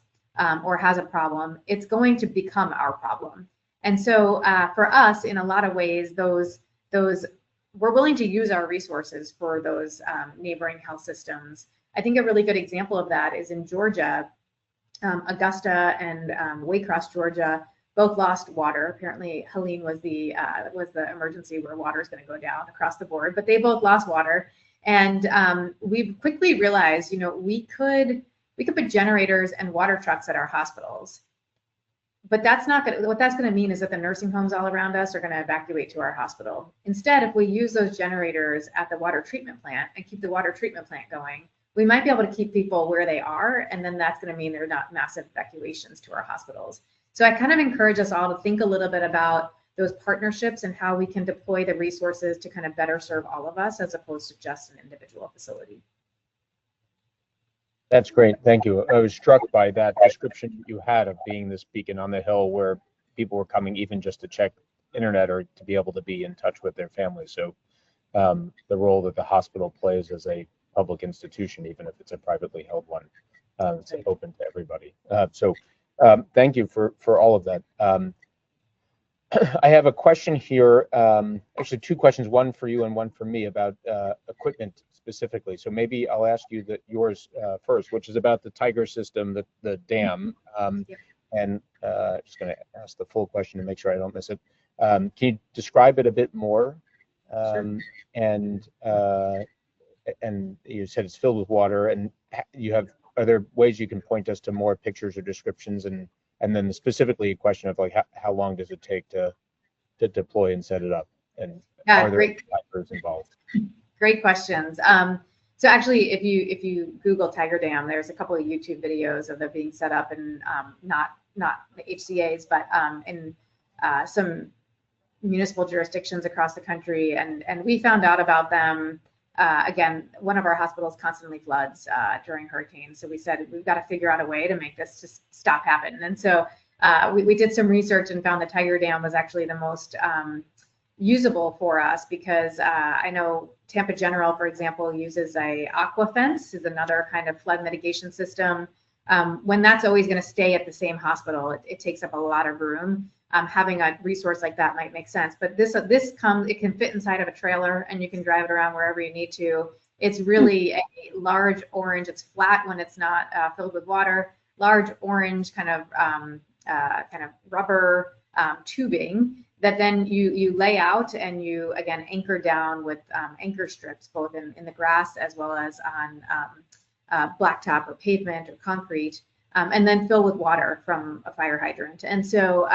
or has a problem, it's going to become our problem. And so for us, in a lot of ways, those we're willing to use our resources for those neighboring health systems. I think a really good example of that is in Georgia. Augusta and Waycross, Georgia, both lost water. Apparently, Helene was the emergency where water is going to go down across the board, but they both lost water. And we quickly realized, we could put generators and water trucks at our hospitals, but that's not going to, what that's going to mean is that the nursing homes all around us are going to evacuate to our hospital. Instead, if we use those generators at the water treatment plant and keep the water treatment plant going, we might be able to keep people where they are, and then that's going to mean there are not massive evacuations to our hospitals. So I kind of encourage us all to think a little bit about those partnerships and how we can deploy the resources to kind of better serve all of us as opposed to just an individual facility. That's great, thank you. I was struck by that description you had of being this beacon on the hill where people were coming even just to check internet or to be able to be in touch with their families. So the role that the hospital plays as a public institution, even if it's a privately held one, it's open to everybody. Thank you for all of that. I have a question here, actually two questions, one for you and one for me about equipment specifically. So maybe I'll ask you yours first, which is about the Tiger system, the dam. And just going to ask the full question to make sure I don't miss it. Can you describe it a bit more? Sure. And you said it's filled with water, and are there ways you can point us to more pictures or descriptions, and then specifically a question of like how long does it take to deploy and set it up, and are there factors involved? Great questions. So actually, if you Google Tiger Dam, there's a couple of YouTube videos of it being set up, and not the HCA's, but in some municipal jurisdictions across the country, and we found out about them. Again, one of our hospitals constantly floods during hurricanes, so we said we've got to figure out a way to make this just stop happening. And so we did some research and found the Tiger Dam was actually the most usable for us, because I know Tampa General, for example, uses a aqua fence, is another kind of flood mitigation system. When that's always going to stay at the same hospital, it takes up a lot of room. Having a resource like that might make sense, but it can fit inside of a trailer, and you can drive it around wherever you need to. It's really a large orange. It's flat when it's not filled with water. Large orange kind of rubber tubing that then you lay out, and you again anchor down with anchor strips, both in the grass as well as on blacktop or pavement or concrete, and then fill with water from a fire hydrant. And so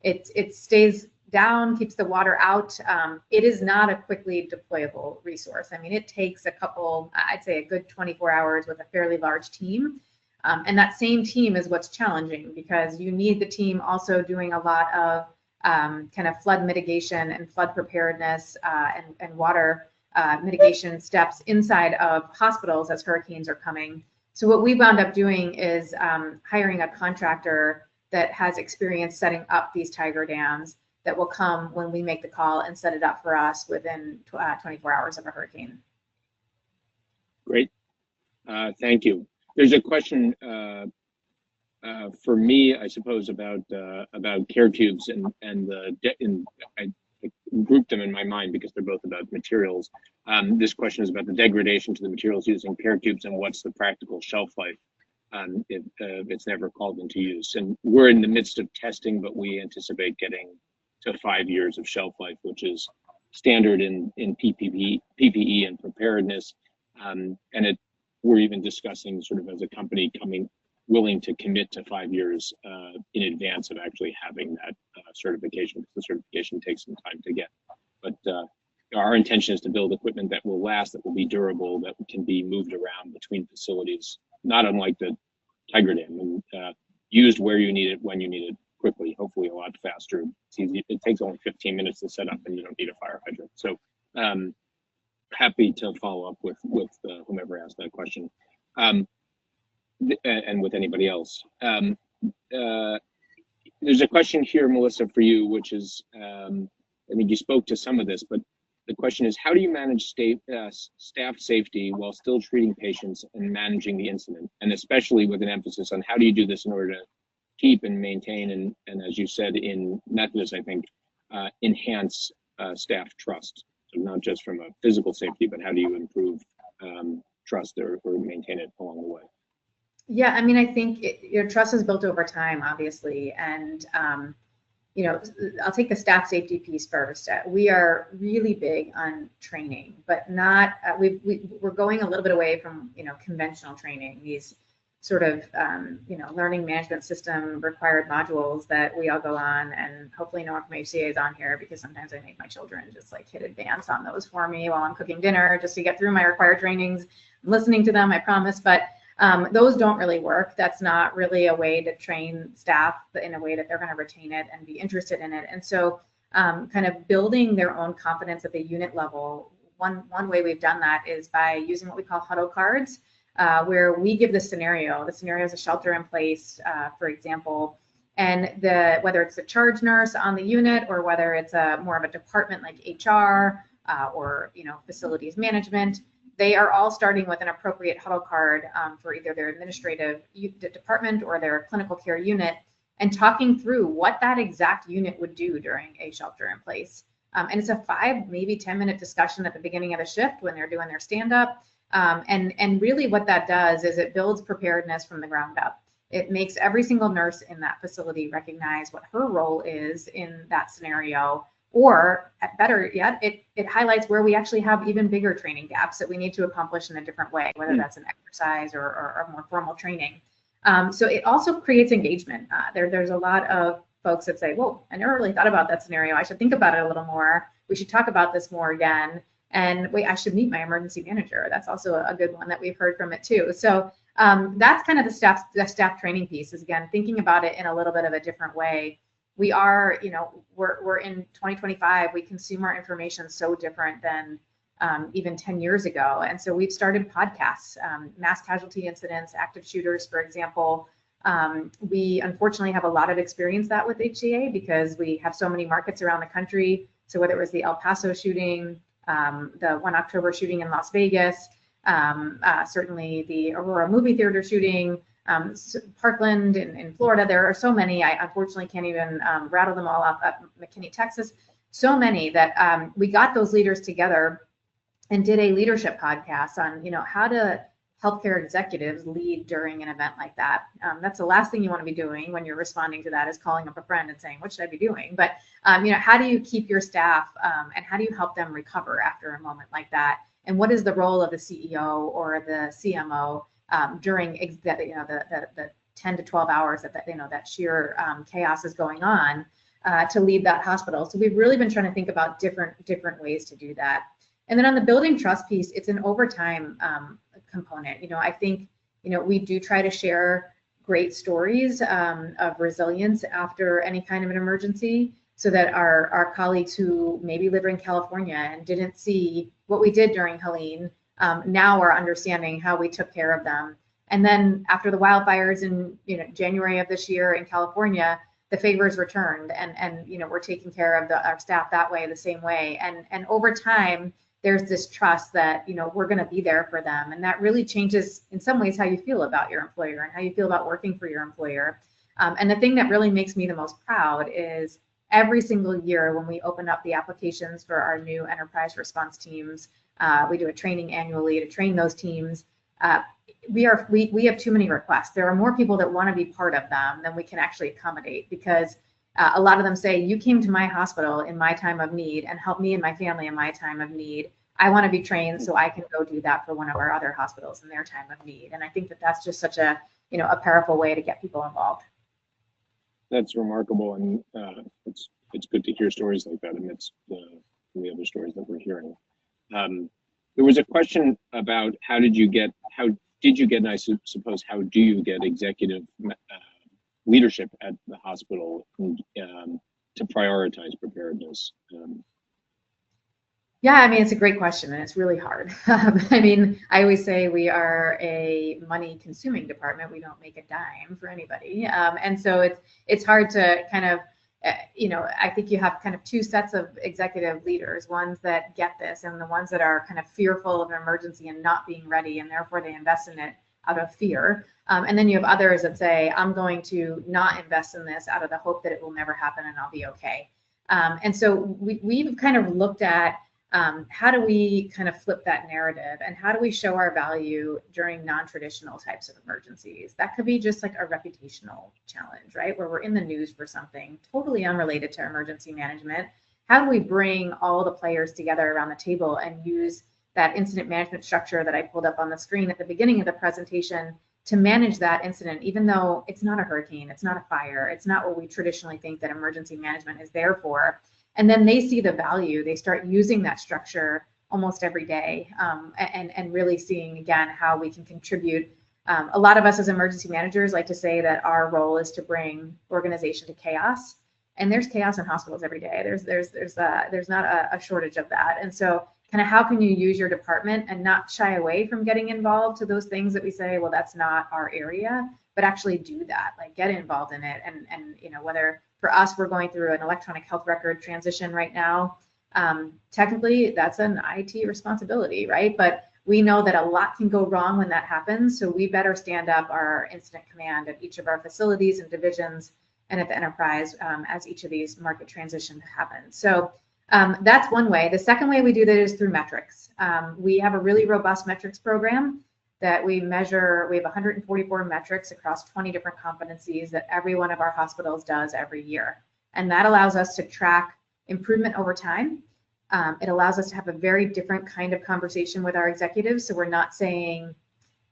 it stays down, keeps the water out. It is not a quickly deployable resource. I mean, it takes I'd say a good 24 hours with a fairly large team. And that same team is what's challenging, because you need the team also doing a lot of kind of flood mitigation and flood preparedness and water mitigation steps inside of hospitals as hurricanes are coming. So what we wound up doing is hiring a contractor that has experience setting up these Tiger dams that will come when we make the call and set it up for us within 24 hours of a hurricane. Great, thank you. There's a question for me, I suppose, about Carecubes, and I grouped them in my mind because they're both about materials. This question is about the degradation to the materials using Carecubes, and what's the practical shelf life if it's never called into use. And we're in the midst of testing, but we anticipate getting to 5 years of shelf life, which is standard in PPE and preparedness. And we're even discussing sort of as a company willing to commit to 5 years in advance of actually having that certification, because the certification takes some time to get. But our intention is to build equipment that will last, that will be durable, that can be moved around between facilities, not unlike the Tiger Dam, and used where you need it, when you need it, quickly, hopefully a lot faster. It's easy. It takes only 15 minutes to set up, and you don't need a fire hydrant. So happy to follow up with whomever asked that question, and with anybody else. There's a question here, Melissa, for you, which is, I think you spoke to some of this, but the question is, how do you manage staff safety while still treating patients and managing the incident? And especially with an emphasis on how do you do this in order to keep and maintain, and as you said in Methodist, I think, enhance staff trust. So not just from a physical safety, but how do you improve trust or maintain it along the way? Yeah, I mean, I think your trust is built over time, obviously, and you know, I'll take the staff safety piece first. We are really big on training, but not we're going a little bit away from conventional training. These sort of learning management system required modules that we all go on, and hopefully no one from HCA is on here, because sometimes I make my children just like hit advance on those for me while I'm cooking dinner just to get through my required trainings. I'm listening to them, I promise, but those don't really work. That's not really a way to train staff in a way that they're going to retain it and be interested in it. And so kind of building their own confidence at the unit level, one way we've done that is by using what we call huddle cards, where we give the scenario. The scenario is a shelter in place, for example, And whether it's a charge nurse on the unit or whether it's more of a department like HR or facilities management, they are all starting with an appropriate huddle card for either their administrative department or their clinical care unit, and talking through what that exact unit would do during a shelter in place. And it's a 5, maybe 10-minute discussion at the beginning of the shift when they're doing their stand-up. And really what that does is it builds preparedness from the ground up. It makes every single nurse in that facility recognize what her role is in that scenario, or better yet, it highlights where we actually have even bigger training gaps that we need to accomplish in a different way, whether that's an exercise or more formal training. So it also creates engagement. There's a lot of folks that say, whoa, I never really thought about that scenario. I should think about it a little more. We should talk about this more again. And wait, I should meet my emergency manager. That's also a good one that we've heard from it too. So that's kind of the staff training piece, is again, thinking about it in a little bit of a different way. We are, we're in 2025, we consume our information so different than even 10 years ago. And so we've started podcasts, mass casualty incidents, active shooters, for example. We unfortunately have a lot of experience that with HCA because we have so many markets around the country. So whether it was the El Paso shooting, the 1 October shooting in Las Vegas, certainly the Aurora movie theater shooting, Parkland in Florida, there are so many. I unfortunately can't even rattle them all up at McKinney, Texas. So many that we got those leaders together and did a leadership podcast on, how do healthcare executives lead during an event like that. That's the last thing you want to be doing when you're responding to that, is calling up a friend and saying, what should I be doing? But, how do you keep your staff and how do you help them recover after a moment like that? And what is the role of the CEO or the CMO during the 10 to 12 hours that sheer chaos is going on to lead that hospital? So we've really been trying to think about different ways to do that. And then on the building trust piece, it's an overtime component. I think, we do try to share great stories of resilience after any kind of an emergency, so that our colleagues who maybe live in California and didn't see what we did during Helene now are understanding how we took care of them. And then after the wildfires in January of this year in California, the favors returned, and we're taking care of our staff that way, the same way. And over time, there's this trust that we're going to be there for them, and that really changes in some ways how you feel about your employer and how you feel about working for your employer. And the thing that really makes me the most proud is every single year when we open up the applications for our new enterprise response teams, we do a training annually to train those teams. We have too many requests. There are more people that want to be part of them than we can actually accommodate, because a lot of them say, you came to my hospital in my time of need and helped me and my family in my time of need. I want to be trained so I can go do that for one of our other hospitals in their time of need. And I think that that's just such a powerful way to get people involved. That's remarkable, and it's good to hear stories like that amidst the other stories that we're hearing. There was a question about how did you get, and I suppose how do you get executive leadership at the hospital to prioritize preparedness? Yeah, it's a great question, and it's really hard. I always say we are a money consuming department. We don't make a dime for anybody. And so it's hard to kind of, I think you have kind of two sets of executive leaders, ones that get this and the ones that are kind of fearful of an emergency and not being ready, and therefore they invest in it out of fear. And then you have others that say, I'm going to not invest in this out of the hope that it will never happen and I'll be okay. And so we've kind of looked at how do we kind of flip that narrative, and how do we show our value during non-traditional types of emergencies? That could be just like a reputational challenge, right? Where we're in the news for something totally unrelated to emergency management. How do we bring all the players together around the table and use that incident management structure that I pulled up on the screen at the beginning of the presentation to manage that incident, even though it's not a hurricane, it's not a fire, it's not what we traditionally think that emergency management is there for. And then they see the value, they start using that structure almost every day, and really seeing, again, how we can contribute. A lot of us as emergency managers like to say that our role is to bring organization to chaos, and there's chaos in hospitals every day. There's not a shortage of that. And so kind of how can you use your department and not shy away from getting involved to those things that we say, well, that's not our area, but actually do that, like get involved in it. And you know, whether for us, we're going through an electronic health record transition right now. Technically, that's an IT responsibility, right? But we know that a lot can go wrong when that happens. So we better stand up our incident command at each of our facilities and divisions and at the enterprise as each of these market transitions happen. So that's one way. The second way we do that is through metrics. We have a really robust metrics program that we measure. We have 144 metrics across 20 different competencies that every one of our hospitals does every year. And that allows us to track improvement over time. It allows us to have a very different kind of conversation with our executives. So we're not saying,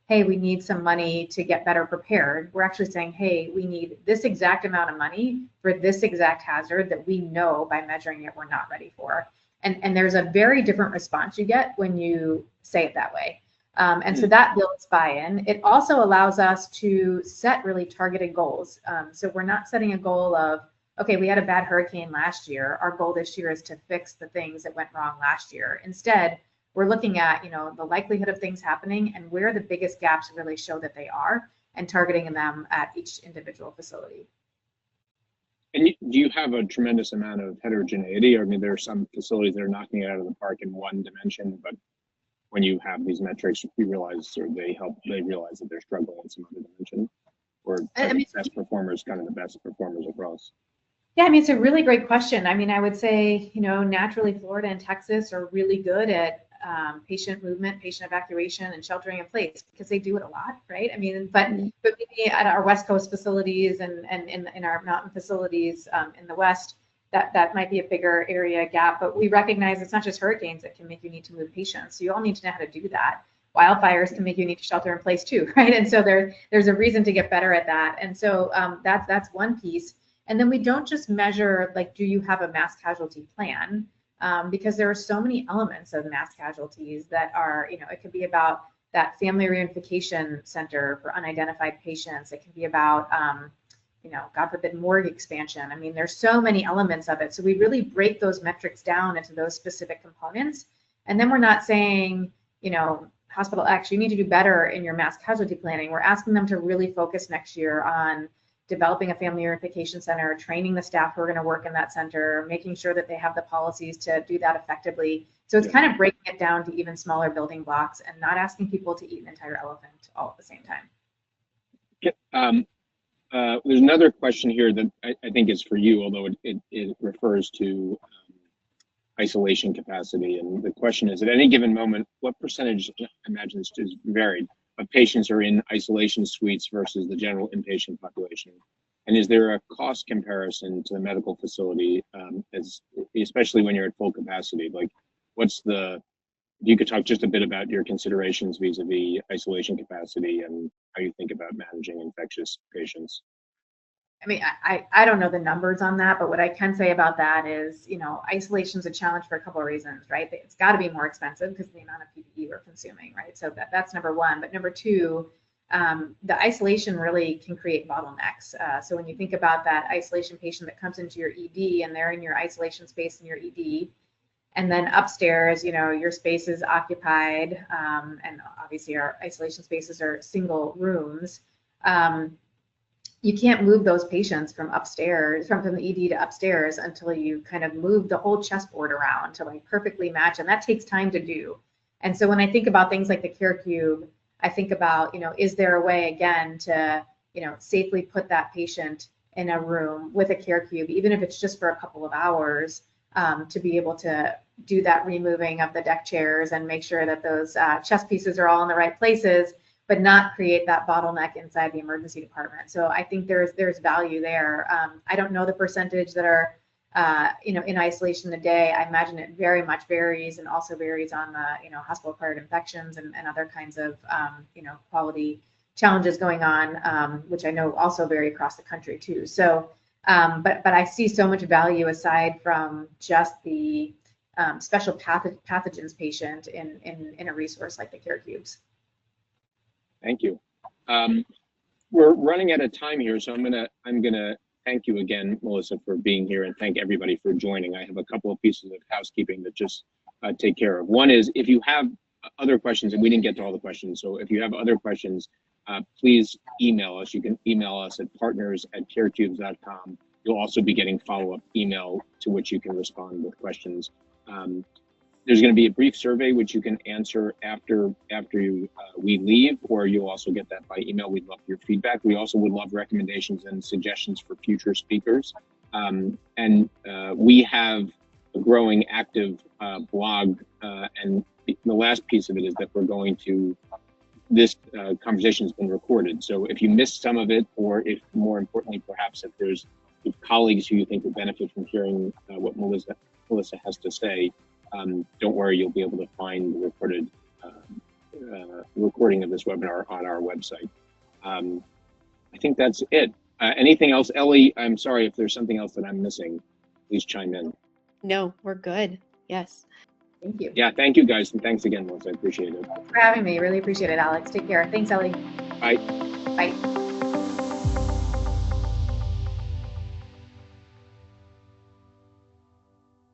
hey, we need some money to get better prepared. We're actually saying, hey, we need this exact amount of money for this exact hazard that we know by measuring it we're not ready for. And there's a very different response you get when you say it that way. And so that builds buy-in. It also allows us to set really targeted goals. So we're not setting a goal of, okay, we had a bad hurricane last year. Our goal this year is to fix the things that went wrong last year. Instead, we're looking at, you know, the likelihood of things happening and where the biggest gaps really show that they are, and targeting them at each individual facility. And do you have a tremendous amount of heterogeneity? I mean, there are some facilities that are knocking it out of the park in one dimension, but when you have these metrics, you realize, or they realize that they're struggling in some other dimension, or best performers, kind of the best performers across. Yeah, I mean, it's a really great question. I mean, I would say, you know, naturally Florida and Texas are really good at patient movement, patient evacuation, and sheltering in place because they do it a lot, right? I mean, but maybe at our West Coast facilities and in our mountain facilities in the West, that might be a bigger area gap. But we recognize it's not just hurricanes that can make you need to move patients. So you all need to know how to do that. Wildfires can make you need to shelter in place too, right? And so there's a reason to get better at that. And so that's one piece. And then we don't just measure, like, do you have a mass casualty plan? Because there are so many elements of mass casualties that are, you know, it could be about that family reunification center for unidentified patients. It can be about, you know, God forbid, morgue expansion. I mean, there's so many elements of it. So we really break those metrics down into those specific components. And then we're not saying, you know, Hospital X, you need to do better in your mass casualty planning. We're asking them to really focus next year on developing a family reunification center, training the staff who are going to work in that center, making sure that they have the policies to do that effectively. So it's kind of breaking it down to even smaller building blocks and not asking people to eat an entire elephant all at the same time. There's another question here that I think is for you, although it refers to isolation capacity. And the question is, at any given moment, what percentage, I imagine this is varied, of patients are in isolation suites versus the general inpatient population? And is there a cost comparison to the medical facility, especially when you're at full capacity? Like, if you could talk just a bit about your considerations vis-a-vis isolation capacity and how you think about managing infectious patients. I mean, I don't know the numbers on that, but what I can say about that is, you know, isolation is a challenge for a couple of reasons, right? It's got to be more expensive because of the amount of PPE we're consuming, right? So that's number one. But number two, the isolation really can create bottlenecks. So when you think about that isolation patient that comes into your ED and they're in your isolation space in your ED, and then upstairs, you know, your space is occupied, and obviously our isolation spaces are single rooms. You can't move those patients from upstairs, from the ED to upstairs until you kind of move the whole chessboard around to like perfectly match, and that takes time to do. And so when I think about things like the Carecube, I think about, you know, is there a way again to, you know, safely put that patient in a room with a Carecube, even if it's just for a couple of hours, to be able to do that removing of the deck chairs and make sure that those chess pieces are all in the right places, but not create that bottleneck inside the emergency department. So I think there's value there. I don't know the percentage that are, you know, in isolation today. I imagine it very much varies, and also varies on the, you know, hospital-acquired infections and other kinds of, you know, quality challenges going on, which I know also vary across the country too. So, but I see so much value aside from just the special pathogens patient in a resource like the Carecubes. Thank you. We're running out of time here, so I'm gonna thank you again, Melissa, for being here, and thank everybody for joining. I have a couple of pieces of housekeeping that just take care of. One is, if you have other questions, and we didn't get to all the questions, so if you have other questions, please email us. You can email us at partners@carecubes.com. You'll also be getting follow-up email to which you can respond with questions. There's going to be a brief survey which you can answer after we leave, or you'll also get that by email. We'd love your feedback. We also would love recommendations and suggestions for future speakers. We have a growing active blog, and the last piece of it is that we're going to, this conversation has been recorded. So if you missed some of it, or if more importantly, perhaps if there's colleagues who you think would benefit from hearing what Melissa has to say, don't worry, you'll be able to find the recorded recording of this webinar on our website. I think that's it. Anything else, Ellie? I'm sorry if there's something else that I'm missing. Please chime in. No, we're good. Yes. Thank you. Yeah, thank you guys, and thanks again, Melissa. I appreciate it. Thanks for having me. Really appreciate it, Alex. Take care. Thanks, Ellie. Bye. Bye.